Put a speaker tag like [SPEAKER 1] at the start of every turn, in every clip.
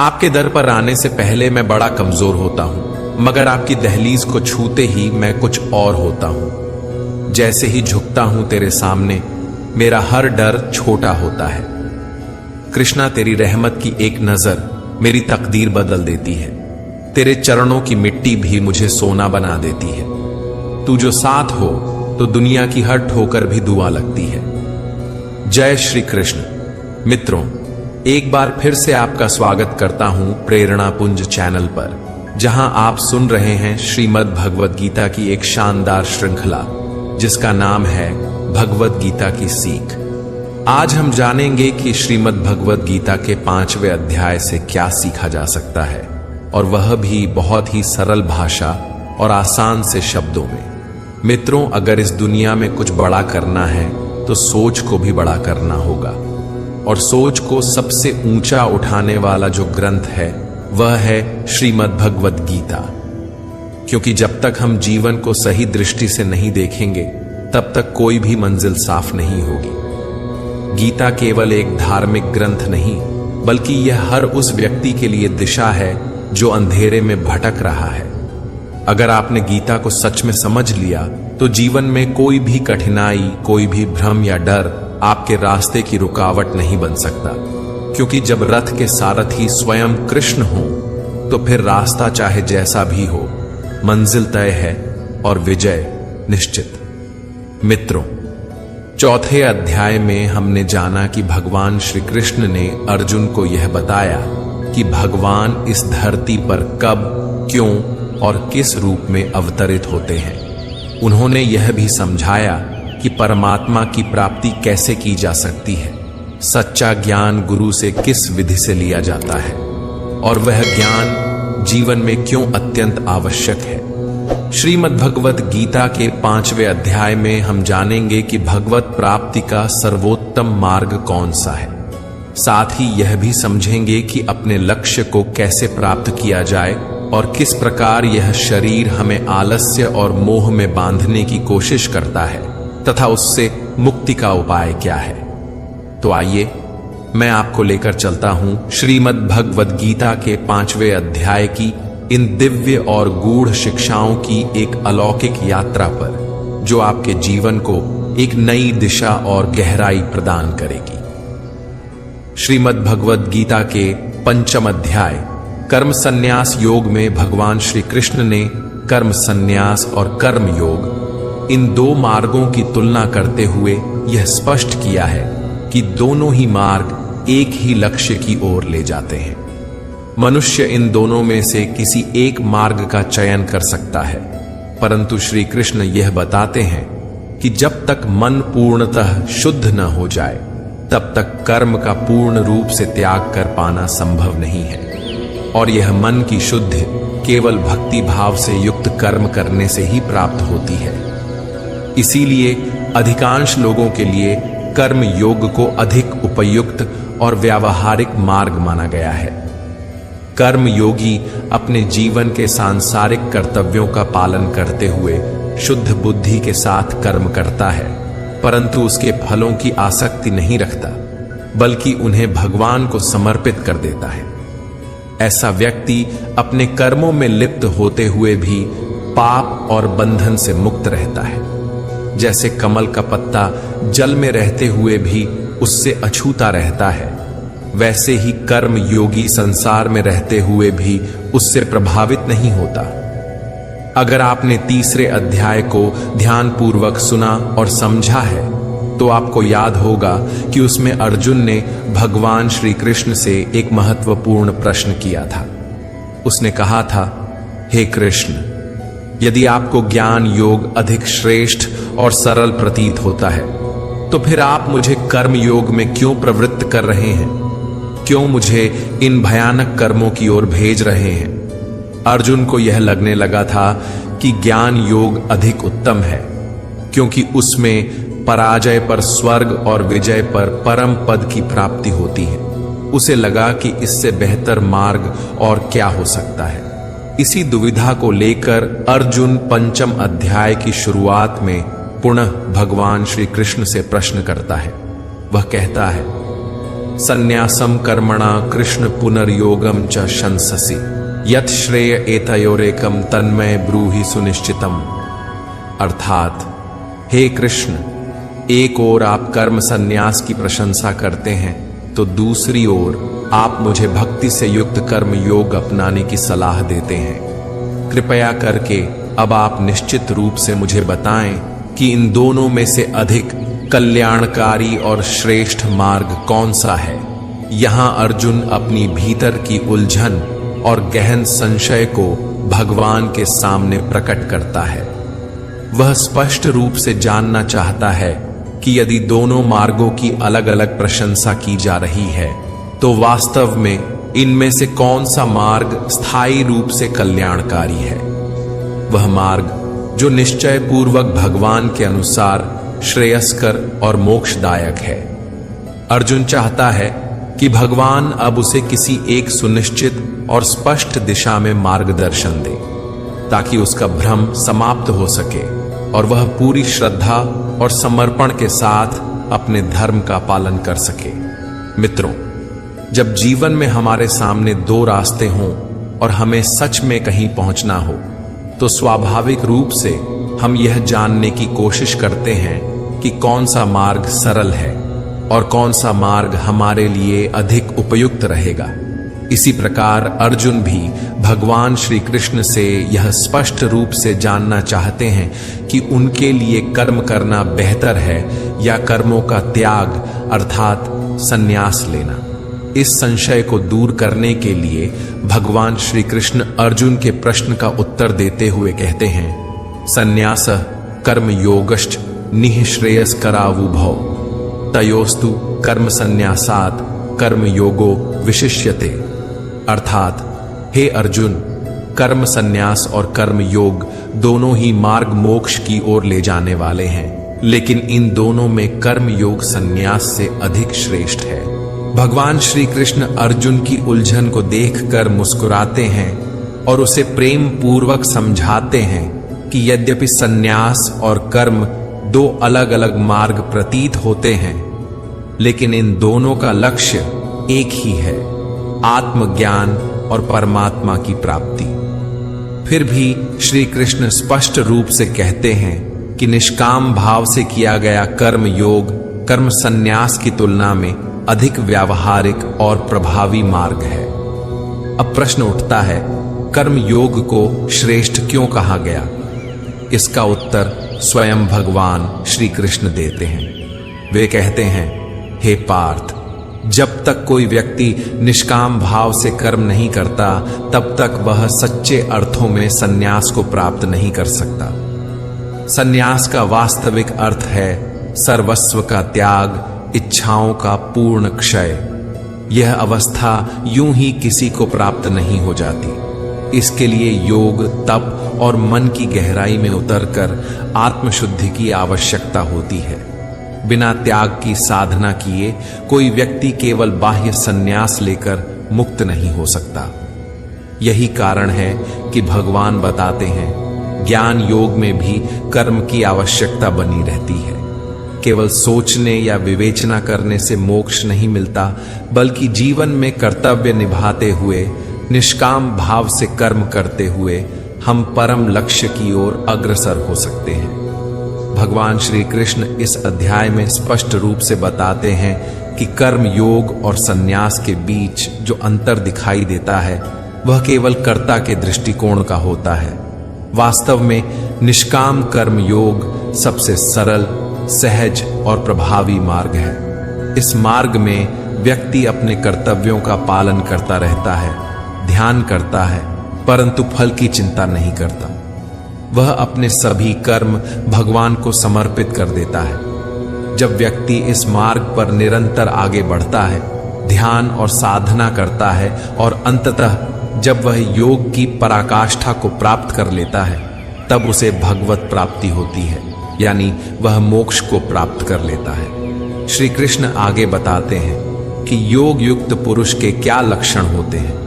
[SPEAKER 1] आपके दर पर आने से पहले मैं बड़ा कमजोर होता हूं, मगर आपकी दहलीज को छूते ही मैं कुछ और होता हूं। जैसे ही झुकता हूं तेरे सामने, मेरा हर डर छोटा होता है। कृष्णा, तेरी रहमत की एक नजर मेरी तकदीर बदल देती है। तेरे चरणों की मिट्टी भी मुझे सोना बना देती है। तू जो साथ हो तो दुनिया की हर ठोकर भी दुआ लगती है। जय श्री कृष्ण। मित्रों, एक बार फिर से आपका स्वागत करता हूं प्रेरणा पुंज चैनल पर, जहां आप सुन रहे हैं श्रीमद् भगवद गीता की एक शानदार श्रृंखला जिसका नाम है भगवद गीता की सीख। आज हम जानेंगे कि श्रीमद् भगवद गीता के 5वें अध्याय से क्या सीखा जा सकता है, और वह भी बहुत ही सरल भाषा और आसान से शब्दों में। मित्रों, अगर इस दुनिया में कुछ बड़ा करना है तो सोच को भी बड़ा करना होगा, और सोच को सबसे ऊंचा उठाने वाला जो ग्रंथ है वह है श्रीमद् भगवद गीता। क्योंकि जब तक हम जीवन को सही दृष्टि से नहीं देखेंगे तब तक कोई भी मंजिल साफ नहीं होगी। गीता केवल एक धार्मिक ग्रंथ नहीं, बल्कि यह हर उस व्यक्ति के लिए दिशा है जो अंधेरे में भटक रहा है। अगर आपने गीता को सच में समझ लिया तो जीवन में कोई भी कठिनाई, कोई भी भ्रम या डर आपके रास्ते की रुकावट नहीं बन सकता। क्योंकि जब रथ के सारथी स्वयं कृष्ण हो तो फिर रास्ता चाहे जैसा भी हो, मंजिल तय है और विजय निश्चित। मित्रों, चौथे अध्याय में हमने जाना कि भगवान श्री कृष्ण ने अर्जुन को यह बताया कि भगवान इस धरती पर कब, क्यों और किस रूप में अवतरित होते हैं। उन्होंने यह भी समझाया कि परमात्मा की प्राप्ति कैसे की जा सकती है, सच्चा ज्ञान गुरु से किस विधि से लिया जाता है, और वह ज्ञान जीवन में क्यों अत्यंत आवश्यक है। श्रीमद् भगवद गीता के 5वें अध्याय में हम जानेंगे कि भगवत प्राप्ति का सर्वोत्तम मार्ग कौन सा है। साथ ही यह भी समझेंगे कि अपने लक्ष्य को कैसे प्राप्त किया जाए और किस प्रकार यह शरीर हमें आलस्य और मोह में बांधने की कोशिश करता है, तथा उससे मुक्ति का उपाय क्या है। तो आइए मैं आपको लेकर चलता हूं श्रीमद् भगवद गीता के 5वें अध्याय की इन दिव्य और गूढ़ शिक्षाओं की एक अलौकिक यात्रा पर, जो आपके जीवन को एक नई दिशा और गहराई प्रदान करेगी। श्रीमद् भगवद गीता के 5वें अध्याय कर्म संन्यास योग में भगवान श्री कृष्ण ने कर्म संन्यास और कर्म योग, इन दो मार्गों की तुलना करते हुए यह स्पष्ट किया है कि दोनों ही मार्ग एक ही लक्ष्य की ओर ले जाते हैं। मनुष्य इन दोनों में से किसी एक मार्ग का चयन कर सकता है, परंतु श्री कृष्ण यह बताते हैं कि जब तक मन पूर्णतः शुद्ध न हो जाए तब तक कर्म का पूर्ण रूप से त्याग कर पाना संभव नहीं है, और यह मन की शुद्धि केवल भक्ति भाव से युक्त कर्म करने से ही प्राप्त होती है। इसीलिए अधिकांश लोगों के लिए कर्म योग को अधिक उपयुक्त और व्यावहारिक मार्ग माना गया है। कर्म योगी अपने जीवन के सांसारिक कर्तव्यों का पालन करते हुए शुद्ध बुद्धि के साथ कर्म करता है, परंतु उसके फलों की आसक्ति नहीं रखता, बल्कि उन्हें भगवान को समर्पित कर देता है। ऐसा व्यक्ति अपने कर्मों में लिप्त होते हुए भी पाप और बंधन से मुक्त रहता है। जैसे कमल का पत्ता जल में रहते हुए भी उससे अछूता रहता है, वैसे ही कर्म योगी संसार में रहते हुए भी उससे प्रभावित नहीं होता। अगर आपने 3रे अध्याय को ध्यानपूर्वक सुना और समझा है तो आपको याद होगा कि उसमें अर्जुन ने भगवान श्री कृष्ण से एक महत्वपूर्ण प्रश्न किया था। उसने कहा था, हे कृष्ण, यदि आपको ज्ञान योग अधिक श्रेष्ठ और सरल प्रतीत होता है तो फिर आप मुझे कर्म योग में क्यों प्रवृत्त कर रहे हैं? क्यों मुझे इन भयानक कर्मों की ओर भेज रहे हैं? अर्जुन को यह लगने लगा था कि ज्ञान योग अधिक उत्तम है, क्योंकि उसमें पराजय पर स्वर्ग और विजय पर परम पद की प्राप्ति होती है। उसे लगा कि इससे बेहतर मार्ग और क्या हो सकता है। इसी दुविधा को लेकर अर्जुन 5वें अध्याय की शुरुआत में पुनः भगवान श्री कृष्ण से प्रश्न करता है। वह कहता है, संन्यासम कर्मणा कृष्ण पुनर्योगम च शंससि यत श्रेय एतयोरेकम तन्मय ब्रूहि सुनिश्चितम। अर्थात, हे कृष्ण, एक ओर आप कर्म संन्यास की प्रशंसा करते हैं तो दूसरी ओर आप मुझे भक्ति से युक्त कर्म योग अपनाने की सलाह देते हैं। कृपया करके अब आप निश्चित रूप से मुझे बताएं कि इन दोनों में से अधिक कल्याणकारी और श्रेष्ठ मार्ग कौन सा है। यहां अर्जुन अपनी भीतर की उलझन और गहन संशय को भगवान के सामने प्रकट करता है। वह स्पष्ट रूप से जानना चाहता है कि यदि दोनों मार्गों की अलग अलग प्रशंसा की जा रही है तो वास्तव में इनमें से कौन सा मार्ग स्थायी रूप से कल्याणकारी है। वह मार्ग जो निश्चय पूर्वक भगवान के अनुसार श्रेयस्कर और मोक्षदायक है। अर्जुन चाहता है कि भगवान अब उसे किसी एक सुनिश्चित और स्पष्ट दिशा में मार्गदर्शन दे ताकि उसका भ्रम समाप्त हो सके और वह पूरी श्रद्धा और समर्पण के साथ अपने धर्म का पालन कर सके। मित्रों, जब जीवन में हमारे सामने दो रास्ते हों और हमें सच में कहीं पहुंचना हो तो स्वाभाविक रूप से हम यह जानने की कोशिश करते हैं कि कौन सा मार्ग सरल है और कौन सा मार्ग हमारे लिए अधिक उपयुक्त रहेगा। इसी प्रकार अर्जुन भी भगवान श्री कृष्ण से यह स्पष्ट रूप से जानना चाहते हैं कि उनके लिए कर्म करना बेहतर है या कर्मों का त्याग अर्थात संन्यास लेना। इस संशय को दूर करने के लिए भगवान श्री कृष्ण अर्जुन के प्रश्न का उत्तर देते हुए कहते हैं, संन्यासः कर्म योगश्च निःश्रेयस्करावुभौ तयोस्तु कर्म संन्यासात् कर्म योगो विशिष्यते। अर्थात, हे अर्जुन, कर्म संन्यास और कर्म योग दोनों ही मार्ग मोक्ष की ओर ले जाने वाले हैं, लेकिन इन दोनों में कर्म योग संन्यास से अधिक श्रेष्ठ है। भगवान श्री कृष्ण अर्जुन की उलझन को देखकर मुस्कुराते हैं और उसे प्रेम पूर्वक समझाते हैं कि यद्यपि संन्यास और कर्म दो अलग अलग मार्ग प्रतीत होते हैं, लेकिन इन दोनों का लक्ष्य एक ही है, आत्मज्ञान और परमात्मा की प्राप्ति। फिर भी श्री कृष्ण स्पष्ट रूप से कहते हैं कि निष्काम भाव से किया गया कर्म योग कर्म संन्यास की तुलना में अधिक व्यावहारिक और प्रभावी मार्ग है। अब प्रश्न उठता है, कर्म योग को श्रेष्ठ क्यों कहा गया? इसका उत्तर स्वयं भगवान श्री कृष्ण देते हैं। वे कहते हैं, हे पार्थ, जब तक कोई व्यक्ति निष्काम भाव से कर्म नहीं करता तब तक वह सच्चे अर्थों में संन्यास को प्राप्त नहीं कर सकता। संन्यास का वास्तविक अर्थ है सर्वस्व का त्याग, इच्छाओं का पूर्ण क्षय। यह अवस्था यूं ही किसी को प्राप्त नहीं हो जाती। इसके लिए योग, तप और मन की गहराई में उतरकर आत्मशुद्धि की आवश्यकता होती है। बिना त्याग की साधना किए कोई व्यक्ति केवल बाह्य संन्यास लेकर मुक्त नहीं हो सकता। यही कारण है कि भगवान बताते हैं, ज्ञान योग में भी कर्म की आवश्यकता बनी रहती है। केवल सोचने या विवेचना करने से मोक्ष नहीं मिलता, बल्कि जीवन में कर्तव्य निभाते हुए निष्काम भाव से कर्म करते हुए हम परम लक्ष्य की ओर अग्रसर हो सकते हैं। भगवान श्री कृष्ण इस अध्याय में स्पष्ट रूप से बताते हैं कि कर्म योग और संन्यास के बीच जो अंतर दिखाई देता है वह केवल कर्ता के दृष्टिकोण का होता है। वास्तव में निष्काम कर्म योग सबसे सरल, सहज और प्रभावी मार्ग है। इस मार्ग में व्यक्ति अपने कर्तव्यों का पालन करता रहता है, ध्यान करता है, परंतु फल की चिंता नहीं करता। वह अपने सभी कर्म भगवान को समर्पित कर देता है। जब व्यक्ति इस मार्ग पर निरंतर आगे बढ़ता है, ध्यान और साधना करता है और अंततः जब वह योग की पराकाष्ठा को प्राप्त कर लेता है, तब उसे भगवत प्राप्ति होती है, यानी वह मोक्ष को प्राप्त कर लेता है। श्री कृष्ण आगे बताते हैं कि योग युक्त पुरुष के क्या लक्षण होते हैं।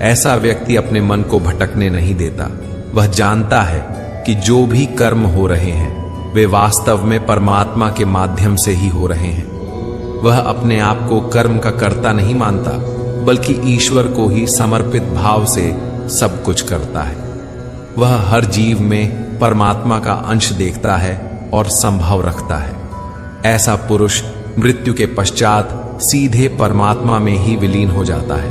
[SPEAKER 1] ऐसा व्यक्ति अपने मन को भटकने नहीं देता। वह जानता है कि जो भी कर्म हो रहे हैं वे वास्तव में परमात्मा के माध्यम से ही हो रहे हैं। वह अपने आप को कर्म का कर्ता नहीं मानता, बल्कि ईश्वर को ही समर्पित भाव से सब कुछ करता है। वह हर जीव में परमात्मा का अंश देखता है और संभव रखता है। ऐसा पुरुष मृत्यु के पश्चात सीधे परमात्मा में ही विलीन हो जाता है।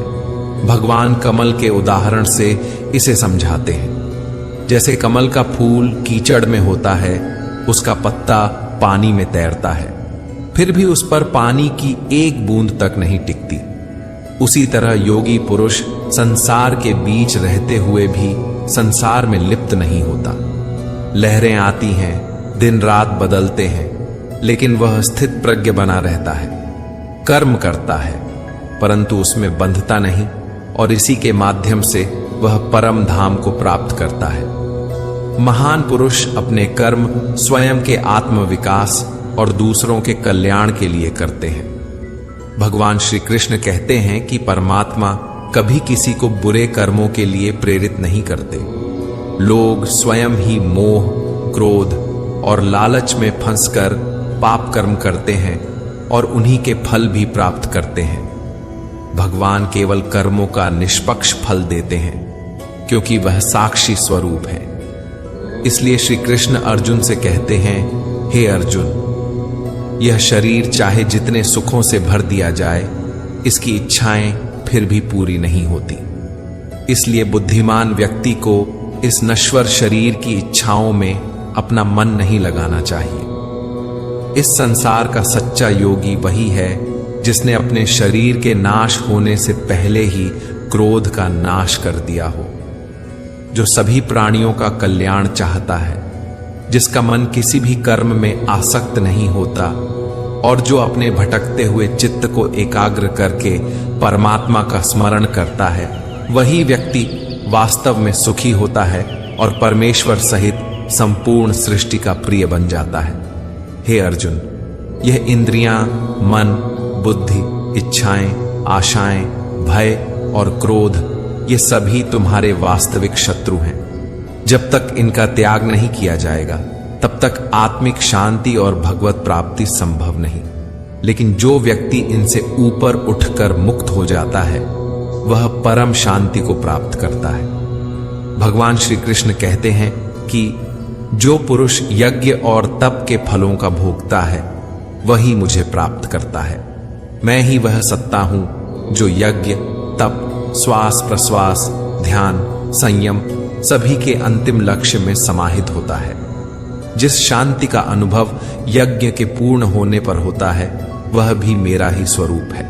[SPEAKER 1] भगवान कमल के उदाहरण से इसे समझाते हैं। जैसे कमल का फूल कीचड़ में होता है, उसका पत्ता पानी में तैरता है, फिर भी उस पर पानी की एक बूंद तक नहीं टिकती। उसी तरह योगी पुरुष संसार के बीच रहते हुए भी संसार में लिप्त नहीं होता। लहरें आती हैं, दिन रात बदलते हैं, लेकिन वह स्थित प्रज्ञ बना रहता है। कर्म करता है, परंतु उसमें बंधता नहीं, और इसी के माध्यम से वह परम धाम को प्राप्त करता है। महान पुरुष अपने कर्म स्वयं के आत्मविकास और दूसरों के कल्याण के लिए करते हैं। भगवान श्री कृष्ण कहते हैं कि परमात्मा कभी किसी को बुरे कर्मों के लिए प्रेरित नहीं करते। लोग स्वयं ही मोह, क्रोध और लालच में फंसकर पाप कर्म करते हैं और उन्हीं के फल भी प्राप्त करते हैं। भगवान केवल कर्मों का निष्पक्ष फल देते हैं, क्योंकि वह साक्षी स्वरूप है। इसलिए श्री कृष्ण अर्जुन से कहते हैं, हे अर्जुन, यह शरीर चाहे जितने सुखों से भर दिया जाए, इसकी इच्छाएं फिर भी पूरी नहीं होती। इसलिए बुद्धिमान व्यक्ति को इस नश्वर शरीर की इच्छाओं में अपना मन नहीं लगाना चाहिए। इस संसार का सच्चा योगी वही है जिसने अपने शरीर के नाश होने से पहले ही क्रोध का नाश कर दिया हो, जो सभी प्राणियों का कल्याण चाहता है, जिसका मन किसी भी कर्म में आसक्त नहीं होता, और जो अपने भटकते हुए चित्त को एकाग्र करके परमात्मा का स्मरण करता है, वही व्यक्ति वास्तव में सुखी होता है और परमेश्वर सहित संपूर्ण सृष्टि का प्रिय बन जाता है। हे अर्जुन, यह इंद्रियां, मन, बुद्धि, इच्छाएं, आशाएं, भय और क्रोध, ये सभी तुम्हारे वास्तविक शत्रु हैं। जब तक इनका त्याग नहीं किया जाएगा, तब तक आत्मिक शांति और भगवत प्राप्ति संभव नहीं। लेकिन जो व्यक्ति इनसे ऊपर उठकर मुक्त हो जाता है, वह परम शांति को प्राप्त करता है। भगवान श्री कृष्ण कहते हैं कि जो पुरुष यज्ञ और तप के फलों का भोगता है, वही मुझे प्राप्त करता है। मैं ही वह सत्ता हूं जो यज्ञ, तप, श्वास प्रश्वास, ध्यान, संयम सभी के अंतिम लक्ष्य में समाहित होता है। जिस शांति का अनुभव यज्ञ के पूर्ण होने पर होता है, वह भी मेरा ही स्वरूप है।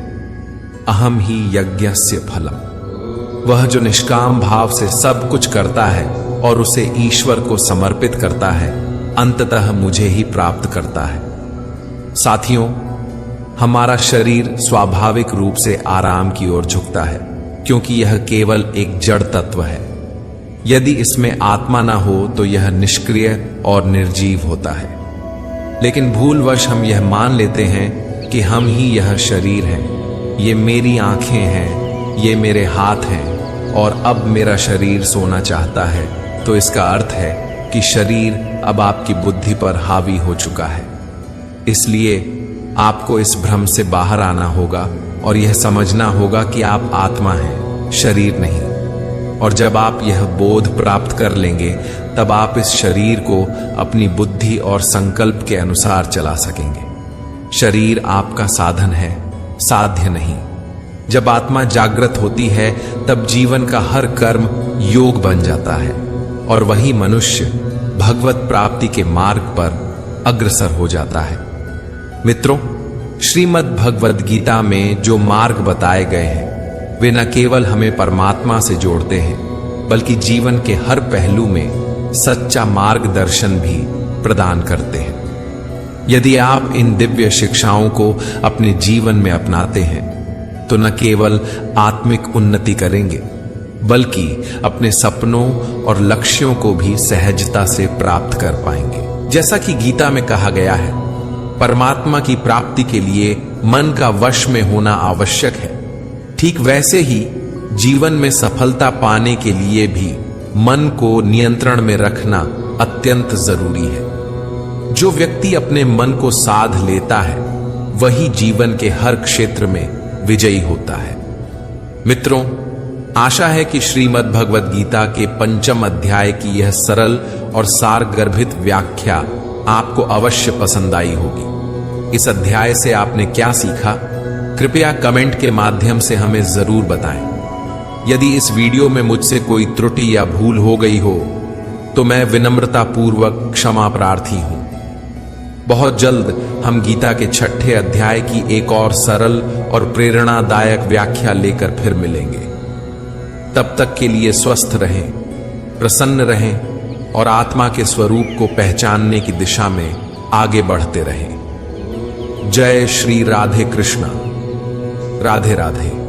[SPEAKER 1] अहम ही यज्ञस्य फलम। वह जो निष्काम भाव से सब कुछ करता है और उसे ईश्वर को समर्पित करता है, अंततः मुझे ही प्राप्त करता है। साथियों, हमारा शरीर स्वाभाविक रूप से आराम की ओर झुकता है, क्योंकि यह केवल एक जड़ तत्व है। यदि इसमें आत्मा ना हो तो यह निष्क्रिय और निर्जीव होता है। लेकिन भूलवश हम यह मान लेते हैं कि हम ही यह शरीर हैं, ये मेरी आंखें हैं, ये मेरे हाथ हैं, और अब मेरा शरीर सोना चाहता है। तो इसका अर्थ है कि शरीर अब आपकी बुद्धि पर हावी हो चुका है। इसलिए आपको इस भ्रम से बाहर आना होगा और यह समझना होगा कि आप आत्मा हैं, शरीर नहीं। और जब आप यह बोध प्राप्त कर लेंगे, तब आप इस शरीर को अपनी बुद्धि और संकल्प के अनुसार चला सकेंगे। शरीर आपका साधन है, साध्य नहीं। जब आत्मा जागृत होती है, तब जीवन का हर कर्म योग बन जाता है और वही मनुष्य भगवत प्राप्ति के मार्ग पर अग्रसर हो जाता है। मित्रों, श्रीमद् भगवद गीता में जो मार्ग बताए गए हैं, वे न केवल हमें परमात्मा से जोड़ते हैं, बल्कि जीवन के हर पहलू में सच्चा मार्गदर्शन भी प्रदान करते हैं। यदि आप इन दिव्य शिक्षाओं को अपने जीवन में अपनाते हैं, तो न केवल आत्मिक उन्नति करेंगे, बल्कि अपने सपनों और लक्ष्यों को भी सहजता से प्राप्त कर पाएंगे। जैसा कि गीता में कहा गया है, परमात्मा की प्राप्ति के लिए मन का वश में होना आवश्यक है। ठीक वैसे ही जीवन में सफलता पाने के लिए भी मन को नियंत्रण में रखना अत्यंत जरूरी है। जो व्यक्ति अपने मन को साध लेता है, वही जीवन के हर क्षेत्र में विजयी होता है। मित्रों, आशा है कि श्रीमद् भगवद गीता के 5वें अध्याय की यह सरल और सारगर्भित व्याख्या आपको अवश्य पसंद आई होगी। इस अध्याय से आपने क्या सीखा, कृपया कमेंट के माध्यम से हमें जरूर बताएं। यदि इस वीडियो में मुझसे कोई त्रुटि या भूल हो गई हो तो मैं विनम्रता पूर्वक क्षमा प्रार्थी हूं। बहुत जल्द हम गीता के 6ठे अध्याय की एक और सरल और प्रेरणादायक व्याख्या लेकर फिर मिलेंगे। तब तक के लिए स्वस्थ रहें, प्रसन्न रहें और आत्मा के स्वरूप को पहचानने की दिशा में आगे बढ़ते रहें। जय श्री राधे कृष्णा। राधे राधे।